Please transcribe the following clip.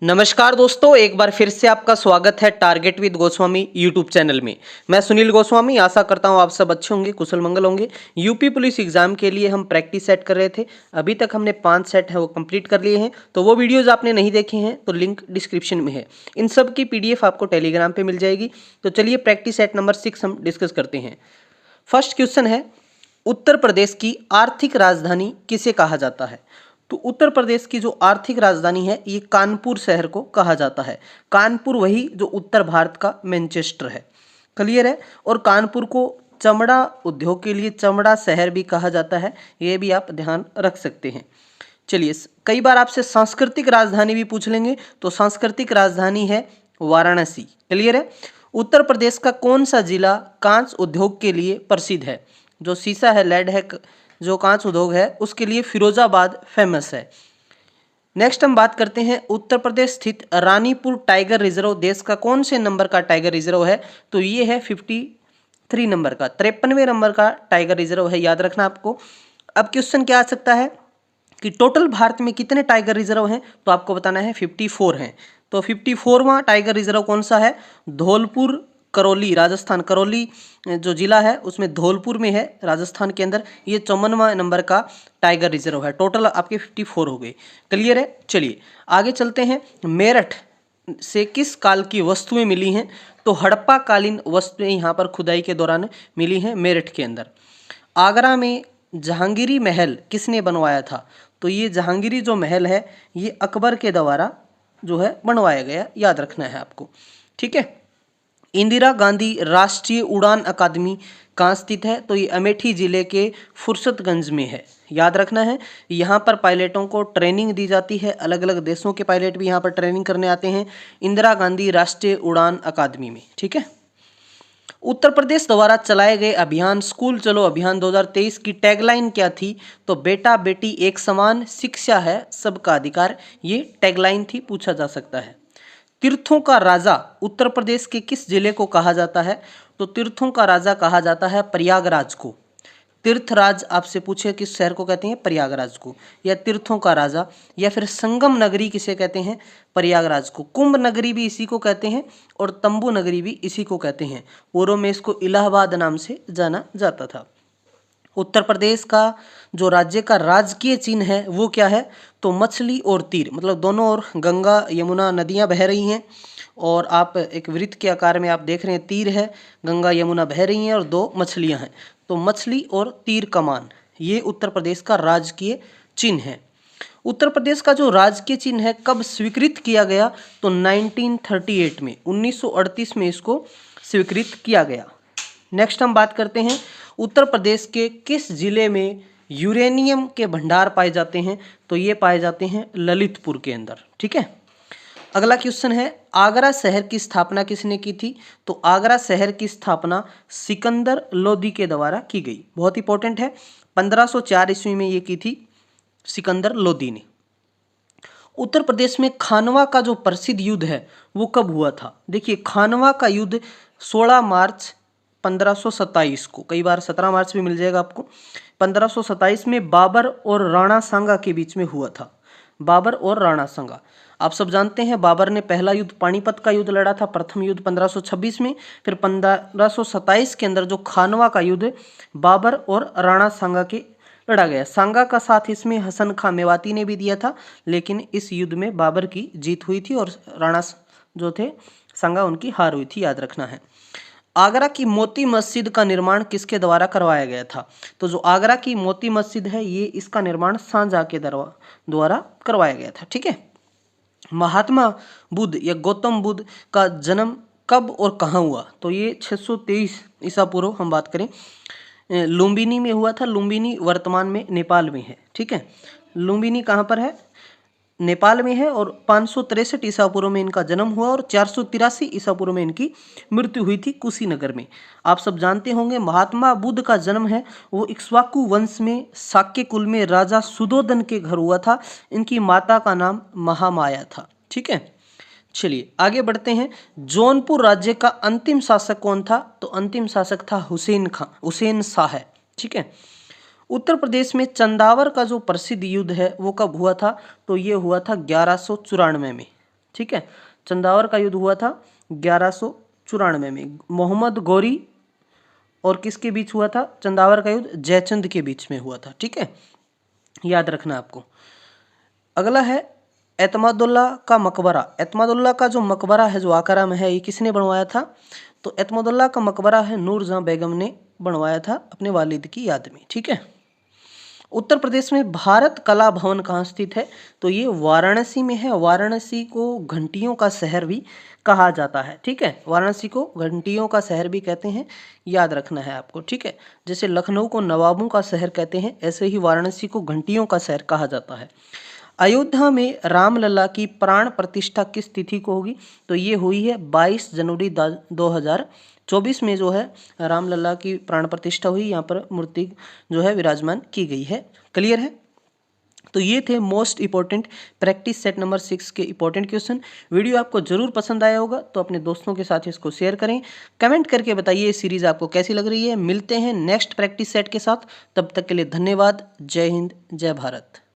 नमस्कार दोस्तों, एक बार फिर से आपका स्वागत है target with Goswami YouTube channel में। मैं सुनील गोस्वामी आशा करता हूं आप सब अच्छे होंगे, कुशल मंगल होंगे। यूपी पुलिस एग्जाम के लिए हम प्रैक्टिस सेट कर रहे थे। अभी तक हमने 5 सेट है वो कंप्लीट कर लिए हैं। तो वो वीडियोज़ आपने नहीं देखे हैं तो लिंक डिस्क्रिप्शन में है। इन सब की PDF आपको टेलीग्राम पर मिल जाएगी। तो चलिए प्रैक्टिस सेट नंबर 6 हम डिस्कस करते हैं। फर्स्ट क्वेश्चन है, उत्तर प्रदेश की आर्थिक राजधानी किसे कहा जाता है? तो उत्तर प्रदेश की जो आर्थिक राजधानी है ये कानपुर शहर को कहा जाता है। कानपुर वही जो उत्तर भारत का मैनचेस्टर है। क्लियर है। और कानपुर को चमड़ा उद्योग के लिए चमड़ा शहर भी कहा जाता है, ये भी आप ध्यान रख सकते हैं। चलिए, कई बार आपसे सांस्कृतिक राजधानी भी पूछ लेंगे, तो सांस्कृतिक राजधानी है वाराणसी। क्लियर है। उत्तर प्रदेश का कौन सा जिला कांच उद्योग के लिए प्रसिद्ध है? जो शीशा है, लेड है, जो कांच उद्योग है उसके लिए फिरोजाबाद फेमस है। नेक्स्ट हम बात करते हैं, उत्तर प्रदेश स्थित रानीपुर टाइगर रिजर्व देश का कौन से नंबर का टाइगर रिजर्व है? तो ये है 53 नंबर का, 53वें नंबर का टाइगर रिजर्व है, याद रखना आपको। अब क्वेश्चन क्या आ सकता है कि टोटल भारत में कितने टाइगर रिजर्व हैं? तो आपको बताना है 54 हैं। तो 54वां टाइगर रिजर्व कौन सा है? धौलपुर करौली, राजस्थान। करौली जो जिला है उसमें धौलपुर में है, राजस्थान के अंदर। ये 54वां नंबर का टाइगर रिजर्व है। टोटल आपके 54 हो गए। क्लियर है। चलिए आगे चलते हैं। मेरठ से किस काल की वस्तुएं मिली हैं? तो हड़प्पा कालीन वस्तुएं यहाँ पर खुदाई के दौरान मिली हैं मेरठ के अंदर। आगरा में जहांगीरी महल किसने बनवाया था? तो ये जहांगीरी जो महल है ये अकबर के द्वारा जो है बनवाया गया, याद रखना है आपको। ठीक है। इंदिरा गांधी राष्ट्रीय उड़ान अकादमी कहाँ स्थित है? तो ये अमेठी जिले के फुर्सतगंज में है, याद रखना है। यहाँ पर पायलटों को ट्रेनिंग दी जाती है, अलग अलग देशों के पायलट भी यहाँ पर ट्रेनिंग करने आते हैं इंदिरा गांधी राष्ट्रीय उड़ान अकादमी में। ठीक है। उत्तर प्रदेश द्वारा चलाए गए अभियान स्कूल चलो अभियान 2023 की टैगलाइन क्या थी? तो बेटा बेटी एक समान, शिक्षा है सबका अधिकार, ये टैगलाइन थी, पूछा जा सकता है। तीर्थों का राजा उत्तर प्रदेश के किस जिले को कहा जाता है? तो तीर्थों का राजा कहा जाता है प्रयागराज को। तीर्थराज आपसे पूछे किस शहर को कहते हैं? प्रयागराज को। या तीर्थों का राजा, या फिर संगम नगरी किसे कहते हैं? प्रयागराज को। कुंभ नगरी भी इसी को कहते हैं और तंबू नगरी भी इसी को कहते हैं। पूर्व में इसको इलाहाबाद नाम से जाना जाता था। उत्तर प्रदेश का जो राज्य का राजकीय चिन्ह है वो क्या है? तो मछली और तीर, मतलब दोनों ओर गंगा यमुना नदियां बह रही हैं और आप एक वृत्त के आकार में आप देख रहे हैं, तीर है, गंगा यमुना बह रही हैं और 2 मछलियां हैं। तो मछली और तीर कमान, ये उत्तर प्रदेश का राजकीय चिन्ह है। उत्तर प्रदेश का जो राजकीय चिन्ह है कब स्वीकृत किया गया? तो 1938 में, 1938 में इसको स्वीकृत किया गया। नेक्स्ट हम बात करते हैं, उत्तर प्रदेश के किस जिले में यूरेनियम के भंडार पाए जाते हैं? तो ये पाए जाते हैं ललितपुर के अंदर। ठीक है। अगला क्वेश्चन है, आगरा शहर की स्थापना किसने की थी? तो आगरा शहर की स्थापना सिकंदर लोदी के द्वारा की गई। बहुत इंपॉर्टेंट है, 1504 ईस्वी में ये की थी सिकंदर लोदी ने। उत्तर प्रदेश में खानवा का जो प्रसिद्ध युद्ध है वो कब हुआ था? देखिए, खानवा का युद्ध 16 मार्च 1527 को, कई बार 17 मार्च भी मिल जाएगा आपको, 1527 में बाबर और राणा सांगा के बीच में हुआ था। बाबर और राणा सांगा, आप सब जानते हैं बाबर ने पहला युद्ध पानीपत का युद्ध लड़ा था, प्रथम युद्ध 1526 में। फिर 1527 के अंदर जो खानवा का युद्ध बाबर और राणा सांगा के लड़ा गया। सांगा का साथ इसमें हसन खां मेवाती ने भी दिया था, लेकिन इस युद्ध में बाबर की जीत हुई थी और राणा जो थे सांगा उनकी हार हुई थी, याद रखना है। आगरा की मोती मस्जिद का निर्माण किसके द्वारा करवाया गया था? तो जो आगरा की मोती मस्जिद है ये इसका निर्माण शाहजहां के द्वारा करवाया गया था। ठीक है। महात्मा बुद्ध या गौतम बुद्ध का जन्म कब और कहाँ हुआ? तो ये 623 ईसा पूर्व हम बात करें लुम्बिनी में हुआ था। लुम्बिनी वर्तमान में नेपाल में है। ठीक है। लुम्बिनी कहाँ पर है? नेपाल में है। और 563 ईसा पूर्व में इनका जन्म हुआ और 483 ईसा पूर्व में इनकी मृत्यु हुई थी कुशीनगर में। आप सब जानते होंगे महात्मा बुद्ध का जन्म है वो इक्ष्वाकु वंश में शाक्य कुल में राजा सुधोधन के घर हुआ था। इनकी माता का नाम महामाया था। ठीक है। चलिए आगे बढ़ते हैं। जौनपुर राज्य का अंतिम शासक कौन था? तो अंतिम शासक था हुसैन शाह। ठीक है। उत्तर प्रदेश में चंदावर का जो प्रसिद्ध युद्ध है वो कब हुआ था? तो ये हुआ था 1194 में। ठीक है। चंदावर का युद्ध हुआ था 1194 में, मोहम्मद गौरी और किसके बीच हुआ था? चंदावर का युद्ध जयचंद के बीच में हुआ था। ठीक है, याद रखना आपको। अगला है एतमादुल्ला का मकबरा। एतमादुल्ला का जो मकबरा है, जो आकारा में है, ये किसने बनवाया था? तो एतमादुल्ला का मकबरा है नूरजहां बेगम ने बनवाया था अपने वालिद की याद में। ठीक है। उत्तर प्रदेश में भारत कला भवन कहाँ स्थित है? तो ये वाराणसी में है। वाराणसी को घंटियों का शहर भी कहा जाता है। ठीक है, वाराणसी को घंटियों का शहर भी कहते हैं, याद रखना है आपको। ठीक है, जैसे लखनऊ को नवाबों का शहर कहते हैं, ऐसे ही वाराणसी को घंटियों का शहर कहा जाता है। अयोध्या में रामलला की प्राण प्रतिष्ठा किस तिथि को होगी? तो ये हुई है 22 जनवरी 2024 में जो है रामलला की प्राण प्रतिष्ठा हुई। यहाँ पर मूर्ति जो है विराजमान की गई है। क्लियर है? तो ये थे most important practice set number 6 के इंपॉर्टेंट क्वेश्चन। वीडियो आपको जरूर पसंद आया होगा तो अपने दोस्तों के साथ इसको शेयर करें। कमेंट करके बताइए सीरीज आपको कैसी लग रही है। मिलते हैं नेक्स्ट प्रैक्टिस सेट के साथ, तब तक के लिए धन्यवाद। जय हिंद, जय भारत।